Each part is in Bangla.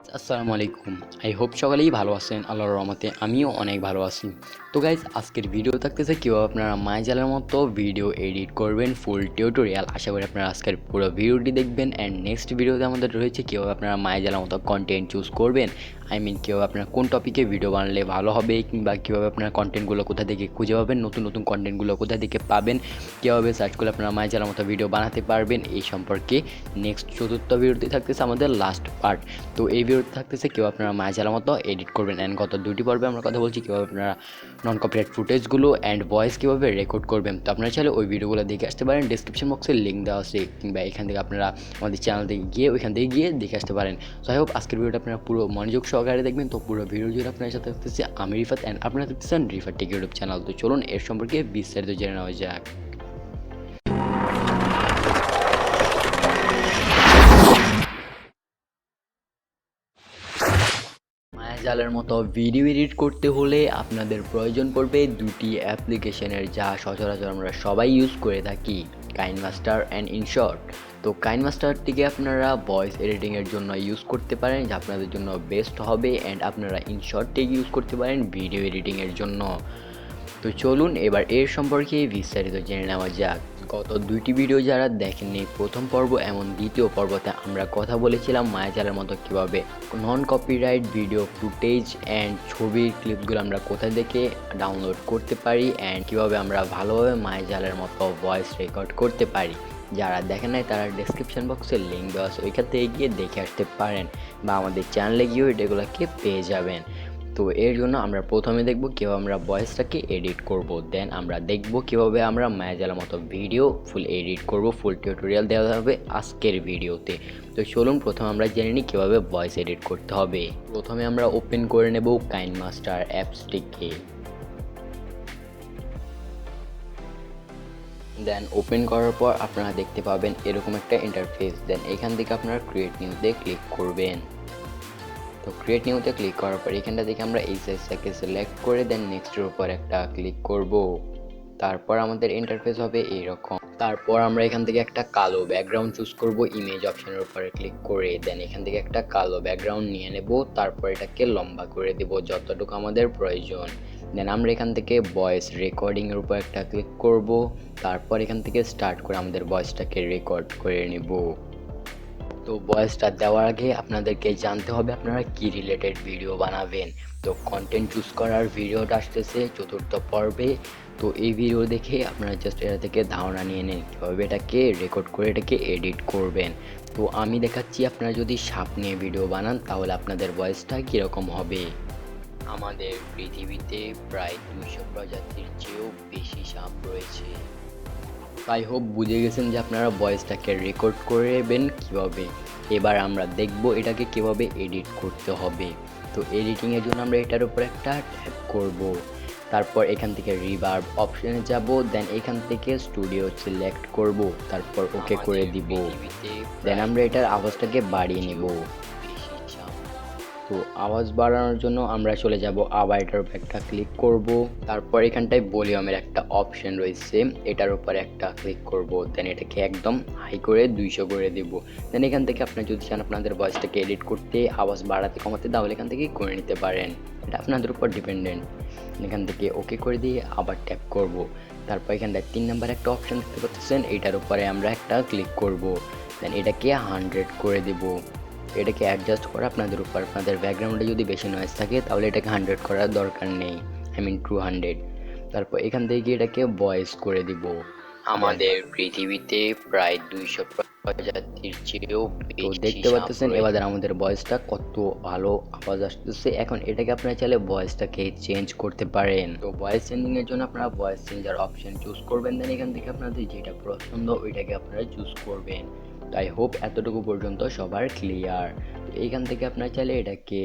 আসসালামু আলাইকুম। আই হোপ সকলেই ভালো আছেন। আল্লাহর রহমতে আমিও অনেক ভালো আছি। তো গাইজ আজকের ভিডিও থাকতেছে কীভাবে আপনারা মায়াজালের মতো ভিডিও এডিট করবেন, ফুল টিউটোরিয়াল। আশা করি আপনারা আজকের পুরো ভিডিওটি দেখবেন। অ্যান্ড নেক্সট ভিডিওতে আমাদের রয়েছে কীভাবে আপনারা মায়াজালের মতো কন্টেন্ট চুজ করবেন। কীভাবে আপনারা কোন টপিকে ভিডিও বানালে ভালো হবে, কিংবা কীভাবে আপনারা কন্টেন্টগুলো কোথা থেকে খুঁজে পাবেন, নতুন নতুন কন্টেন্টগুলো কোথা থেকে পাবেন, কীভাবে সার্চ করলে আপনারা মায়াজালের মতো ভিডিও বানাতে পারবেন, এই সম্পর্কে নেক্সট চতুর্থ ভিডিওতে থাকতেছে আমাদের লাস্ট পার্ট। তো এই ভিডিওতে থাকতেছে কেউ আপনারা মায়াজালের মতো এডিট করবেন। অ্যান্ড গত দুটি পর্বে আমরা কথা বলছি কীভাবে আপনারা নন কপিরাইট ফুটেজগুলো অ্যান্ড ভয়েস কীভাবে রেকর্ড করবেন। তো আপনারা চাইলে ওই ভিডিওগুলো দেখে আসতে পারেন, ডিসক্রিপশন বক্সে লিঙ্ক দেওয়া আছে, কিংবা এখান থেকে আপনারা আমাদের চ্যানেল থেকে গিয়ে ওইখান থেকে গিয়ে দেখে আসতে পারেন। সো আই হোপ আজকের ভিডিওটা আপনারা পুরো মনোযোগ সহকারে দেখবেন। তো পুরো ভিডিও জুড়ে আপনার সাথে থাকতেছে আমি রিফাত, অ্যান্ড আপনারা দেখতেছেন রিফাত টেক ইউটিউব চ্যানেল। তো চলুন এর সম্পর্কে বিস্তারিত জেনে নেওয়া যাক। মায়াজালের মতো ভিডিও এডিট করতে হলে আপনাদের প্রয়োজন পড়বে দুটি অ্যাপ্লিকেশনের, যা সচরাচর আমরা সবাই ইউজ করে থাকি, কাইনমাস্টার অ্যান্ড ইনশর্ট। তো কাইনমাস্টারটিকে আপনারা ভয়েস এডিটিংয়ের জন্য ইউজ করতে পারেন, যা আপনাদের জন্য বেস্ট হবে। অ্যান্ড আপনারা ইনশর্টটিকে ইউজ করতে পারেন ভিডিও এডিটিংয়ের জন্য। তো চলুন এবার এর সম্পর্কে বিস্তারিত জেনে নেওয়া যাক। গত দুইটি ভিডিও যারা দেখেননি, প্রথম পর্ব এমন দ্বিতীয় পর্বতে আমরা কথা বলেছিলাম মায়াজালের মতো কীভাবে নন কপিরাইট ভিডিও ফুটেজ অ্যান্ড ছবির ক্লিপগুলো আমরা কোথা থেকে ডাউনলোড করতে পারি, অ্যান্ড কীভাবে আমরা ভালোভাবে মায়াজালের মতো ভয়েস রেকর্ড করতে পারি। যারা দেখেন নাই তারা ডেসক্রিপশন বক্সে লিঙ্ক দেওয়া আছে, ওইখান থেকে গিয়ে দেখে আসতে পারেন, বা আমাদের চ্যানেলে গিয়েও এগুলোকে পেয়ে যাবেন। তো এর জন্য আমরা প্রথমে দেখব কীভাবে আমরা ভয়েসটাকে এডিট করব, দেন আমরা দেখব কীভাবে আমরা মায়াজালের মতো ভিডিও ফুল এডিট করব। ফুল টিউটোরিয়াল দেওয়া হবে আজকের ভিডিওতে। তো চলুন প্রথমে আমরা জেনে নিই কীভাবে ভয়েস এডিট করতে হবে। প্রথমে আমরা ওপেন করে নেব কাইনমাস্টার অ্যাপসটিকে। দেন ওপেন করার পর আপনারা দেখতে পাবেন এরকম একটা ইন্টারফেস। দেন এখান থেকে আপনারা ক্রিয়েট নিউতে ক্লিক করবেন। তো ক্রিয়েট নিউতে ক্লিক করার পর এখানটা থেকে আমরা এই সাইজটাকে সিলেক্ট করে দেন নেক্সটের উপর একটা ক্লিক করব। তারপর আমাদের ইন্টারফেস হবে এইরকম। তারপর আমরা এখান থেকে একটা কালো ব্যাকগ্রাউন্ড চুজ করব, ইমেজ অপশনের উপরে ক্লিক করে। দেন এখান থেকে একটা কালো ব্যাকগ্রাউন্ড নিয়ে নেব। তারপর এটাকে লম্বা করে দেব যতটুকু আমাদের প্রয়োজন। দেন আমরা এখান থেকে ভয়েস রেকর্ডিংয়ের উপর একটা ক্লিক করব। তারপর এখান থেকে স্টার্ট করে আমাদের ভয়েসটাকে রেকর্ড করে নেব। তো ভয়েসটা দেওয়ার আগে আপনাদেরকে জানতে হবে আপনারা কি রিলেটেড ভিডিও বানাবেন। তো কন্টেন্ট চুজ করার ভিডিওটা আসতেছে চতুর্থ পর্বে। তো এই ভিডিও দেখে আপনারা জাস্ট এটা থেকে ধারণা নিয়ে নিন কীভাবে এটাকে রেকর্ড করে এটাকে এডিট করবেন। তো আমি দেখাচ্ছি, আপনারা যদি সাপ নিয়ে ভিডিও বানান তাহলে আপনাদের ভয়েসটা কীরকম হবে। আমাদের পৃথিবীতে প্রায় 200 প্রজাতির চেয়েও বেশি সাপ রয়েছে। আই হোপ বুঝে গেছেন যে আপনারা ভয়েসটাকে রেকর্ড করবেন কীভাবে। এবার আমরা দেখব এটাকে কীভাবে এডিট করতে হবে। তো এডিটিংয়ের জন্য আমরা এটার উপর একটা ট্যাপ করব। তারপর এখান থেকে রিভার্ব অপশানে যাব। দেন এখান থেকে স্টুডিও সিলেক্ট করব। তারপর ওকে করে দিব। দেন আমরা এটার আওয়াজটাকে বাড়িয়ে নেব। তো আওয়াজ বাড়ানোর জন্য আমরা চলে যাব, আবার এটার উপর একটা ক্লিক করব। তারপর এখানটায় ভলিউমের একটা অপশন রয়েছে, এটার উপর একটা ক্লিক করব। দেন এটাকে একদম হাই করে 200 করে দেব। দেন এখান থেকে আপনারা যদি চান আপনাদের ভয়েসটাকে এডিট করতে, আওয়াজ বাড়াতে কমাতে, তাহলে এখান থেকে করে নিতে পারেন, এটা আপনাদের উপর ডিপেন্ডেন্ট। এখান থেকে ওকে করে দিয়ে আবার ট্যাপ করব। তারপর এখানটায় 3 নাম্বার একটা অপশন দেখতে পাচ্ছেন, এইটার উপরে আমরা একটা ক্লিক করব। দেন এটাকে 100 করে দেব। এটাকে অ্যাডজাস্ট করা আপনাদের উপর। আপনাদের ব্যাকগ্রাউন্ডে যদি বেশি নয়েজ থাকে তাহলে এটাকে 100 করার দরকার নেই, 200। তারপর এখান থেকে গিয়ে এটাকে ভয়েস করে দিব। আমাদের পৃথিবীতে প্রায় 200 প্রজাতির চেয়েও বেশি। তো দেখতে পাচ্ছেন এবার আমাদের ভয়েসটা কত ভালো আওয়াজ আসতেছে। এখন এটাকে আপনারা চাইলে ভয়েসটাকে চেঞ্জ করতে পারেন। তো ভয়েস চেঞ্জিং এর জন্য আপনারা ভয়েস চেঞ্জার অপশন চুজ করবেন। দেন এখান থেকে আপনাদের যেটা পছন্দ ওইটাকে আপনারা চুজ করবেন। আই হোপ এতটুকু পর্যন্ত সবার ক্লিয়ার। তো এইখান থেকে আপনারা চাইলে এটাকে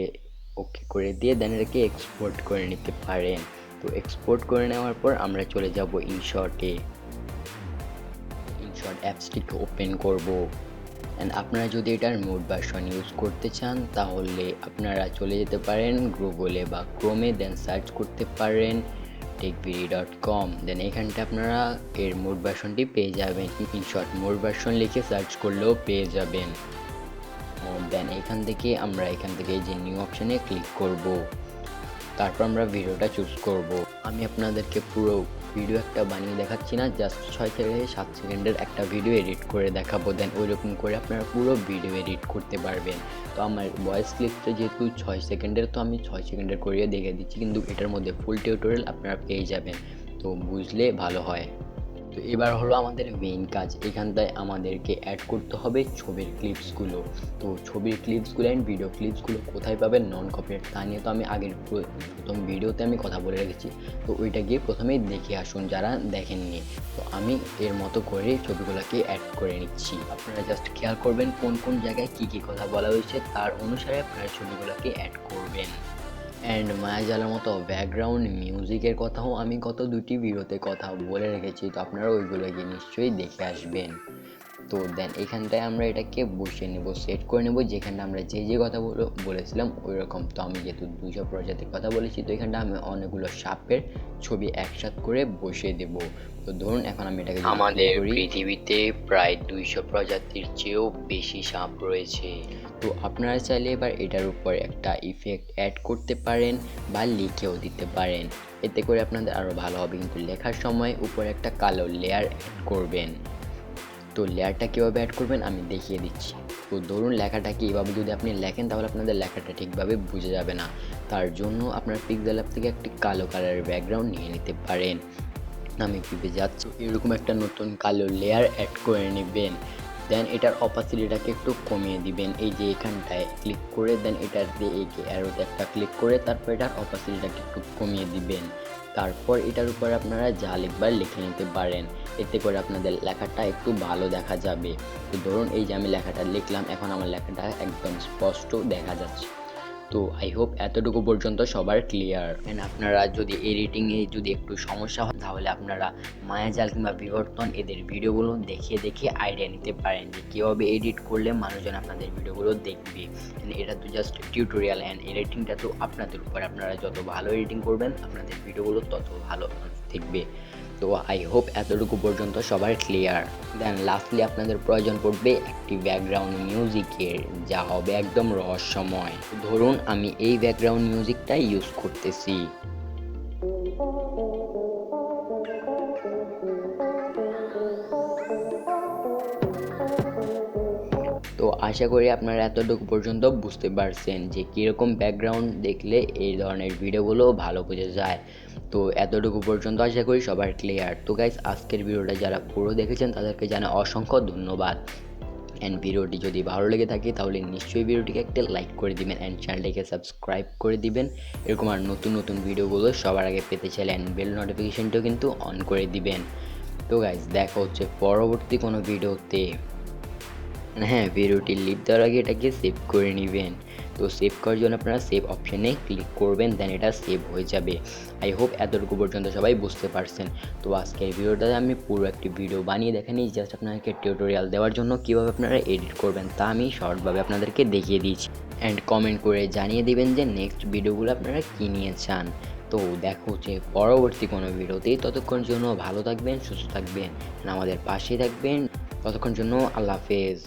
ওকে করে দিয়ে দেন এটাকে এক্সপোর্ট করে নিতে পারেন। তো এক্সপোর্ট করে নেওয়ার পর আমরা চলে যাব ইনশর্টে। ইনশর্ট অ্যাপসটিকে ওপেন করব। অ্যান্ড আপনারা যদি এটার মোড ভার্সন ইউজ করতে চান তাহলে আপনারা চলে যেতে পারেন গুগলে বা ক্রোমে। দেন সার্চ করতে পারেন techvd.com। দেন এখানটা আপনারা এর মোড ভার্সনটি পেয়ে যাবেন। ইনশর্ট মোড ভার্সন লিখে সার্চ করলেও পেয়ে যাবেন। দেন এখান থেকে এই যে নিউ অপশানে ক্লিক করব। তারপর আমরা ভিডিওটা চুজ করব। আমি আপনাদেরকে পুরো ভিডিও একটা বানিয়ে দেখাচ্ছি না, জাস্ট 6 থেকে 7 সেকেন্ডের একটা ভিডিও এডিট করে দেখাবো। দেন ওইরকম করে আপনারা পুরো ভিডিও এডিট করতে পারবেন। তো আমার ভয়েস ক্লিপটা যেহেতু 6 সেকেন্ডের, তো আমি 6 সেকেন্ডের করিয়ে দেখে দিচ্ছি, কিন্তু এটার মধ্যে ফুল টিউটোরিয়াল আপনারা পেয়ে যাবেন, তো বুঝলে ভালো হয়। তো এবার হলো আমাদের মেইন কাজ, এখানটায় আমাদেরকে অ্যাড করতে হবে ছবির ক্লিপসগুলো। তো ছবির ক্লিপসগুলো অ্যান্ড ভিডিও ক্লিপসগুলো কোথায় পাবেন নন কপিরাইট, তা নিয়ে তো আমি আগের প্রথম ভিডিওতে আমি কথা বলে রেখেছি, তো ওইটা গিয়ে প্রথমেই দেখে আসুন যারা দেখেননি। তো আমি এর মতো করে ছবিগুলোকে অ্যাড করে নিচ্ছি। আপনারা জাস্ট খেয়াল করবেন কোন কোন জায়গায় কী কী কথা বলা হয়েছে, তার অনুসারে আপনারা ছবিগুলোকে অ্যাড করবেন। অ্যান্ড মায়াজালের মতো ব্যাকগ্রাউন্ড মিউজিকের কথাও আমি গত 2টি ভিডিওতে কথা বলে রেখেছি, তো আপনারা ওইগুলো গিয়ে নিশ্চয়ই দেখে আসবেন। তো দেন এখানটায় আমরা এটাকে বসিয়ে নেব, সেট করে নেব, যেখানটা আমরা যে কথা বলেছিলাম ওই রকম। তো আমি যেহেতু 200 প্রজাতির কথা বলেছি, তো এখানটা আমি অনেকগুলো সাপের ছবি একসাথে করে বসিয়ে দেব। তো ধরুন এখন আমি এটাকে আমাদের পৃথিবীতে প্রায় 200 প্রজাতির চেয়েও বেশি সাপ রয়েছে। তো আপনারা চাইলে এবার এটার উপর একটা ইফেক্ট অ্যাড করতে পারেন বা লিখেও দিতে পারেন, এতে করে আপনাদের আরও ভালো হবে। কিন্তু লেখার সময় উপরে একটা কালো লেয়ার অ্যাড করবেন। তো লেয়ারটা কীভাবে অ্যাড করবেন আমি দেখিয়ে দিচ্ছি। তো ধরুন লেখাটাকে এভাবে যদি আপনি লেখেন, তাহলে আপনাদের লেখাটা ঠিকভাবে বোঝা যাবে না। তার জন্য আপনার পিক্সেল অ্যাপ থেকে একটি কালো কালারের ব্যাকগ্রাউন্ড নিয়ে নিতে পারেন। আমি পিপে যাচ্ছি, এরকম একটা নতুন কালো লেয়ার অ্যাড করে নেবেন। দেন এটার অপাসিটিটাকে একটু কমিয়ে দিবেন, এই যে এখানটায় ক্লিক করে দেন এটার দিয়ে এই অ্যারোতে একটা ক্লিক করে তারপর এটার অপাসিটিটাকে একটু কমিয়ে দিবেন। তারপর এটার উপর আপনারা যা লিখবার লিখে নিতে পারেন, এতে করে আপনাদের লেখাটা একটু ভালো দেখা যাবে। তো ধরুন এই যে আমি লেখাটা লিখলাম, এখন আমার লেখাটা একদম স্পষ্ট দেখা যাচ্ছে। তো আই হোপ এতটুকু পর্যন্ত সবার ক্লিয়ার। অ্যান্ড আপনারা যদি এডিটিংয়ে যদি একটু সমস্যা হয়, তাহলে আপনারা মায়াজাল কিংবা বিবর্তন এদের ভিডিওগুলো দেখে আইডিয়া নিতে পারেন যে কীভাবে এডিট করলে মানুষজন আপনাদের ভিডিওগুলো দেখবে। এটা তো জাস্ট টিউটোরিয়াল, অ্যান্ড এডিটিংটা তো আপনাদের উপর, আপনারা যত ভালো এডিটিং করবেন আপনাদের ভিডিওগুলো তত ভালো দেখবে। তো আই হোপ এতটুকু পর্যন্ত সবার ক্লিয়ার। দেন লাস্টলি আপনাদের প্রয়োজন পড়বে একটি ব্যাকগ্রাউন্ড মিউজিকের, যা হবে একদম রহস্যময়। ধরুন আমি এই ব্যাকগ্রাউন্ড মিউজিকটা ইউজ করতেছি। তো আশা করি আপনারা এতটুকু পর্যন্ত বুঝতে পারছেন যে কীরকম ব্যাকগ্রাউন্ড দেখলে এই ধরনের ভিডিওগুলো ভালো বোঝা যায়। তো এতটুকু পর্যন্ত আশা করি সবার ক্লিয়ার। তো গাইস, আজকের ভিডিওটা যারা পুরো দেখেছেন তাদেরকে জানাই অসংখ্য ধন্যবাদ। অ্যান্ড ভিডিওটি যদি ভালো লেগে থাকে তাহলে নিশ্চয়ই ভিডিওটিকে একটা লাইক করে দিবেন, অ্যান্ড চ্যানেলটিকে সাবস্ক্রাইব করে দিবেন। এরকম আর নতুন নতুন ভিডিওগুলো সবার আগে পেতে চাইলে অ্যান্ড বেল নোটিফিকেশনটাও কিন্তু অন করে দিবেন। তো গাইস, দেখা হচ্ছে পরবর্তী কোনো ভিডিওতে। হ্যাঁ, ভিডিওটি লিভ দেওয়ার আগে এটাকে সেভ করে নেবেন। তো সেভ করার জন্য আপনারা সেভ অপশানে ক্লিক করবেন, দেন এটা সেভ হয়ে যাবে। আই হোপ এতটুকু পর্যন্ত সবাই বুঝতে পারছেন। তো আজকের ভিডিওটাতে আমি পুরো একটি ভিডিও বানিয়ে দেখানি, জাস্ট আপনাদেরকে টিউটোরিয়াল দেওয়ার জন্য কীভাবে আপনারা এডিট করবেন তা আমি শর্টভাবে আপনাদেরকে দেখিয়ে দিয়েছি। অ্যান্ড কমেন্ট করে জানিয়ে দিবেন যে নেক্সট ভিডিওগুলো আপনারা কী নিয়ে চান। তো দেখা হচ্ছে পরবর্তী কোনো ভিডিওতেই, ততক্ষণ জন্য ভালো থাকবেন, সুস্থ থাকবেন, আমাদের পাশে থাকবেন। ততক্ষণ জন্য আল্লাহ হাফেজ।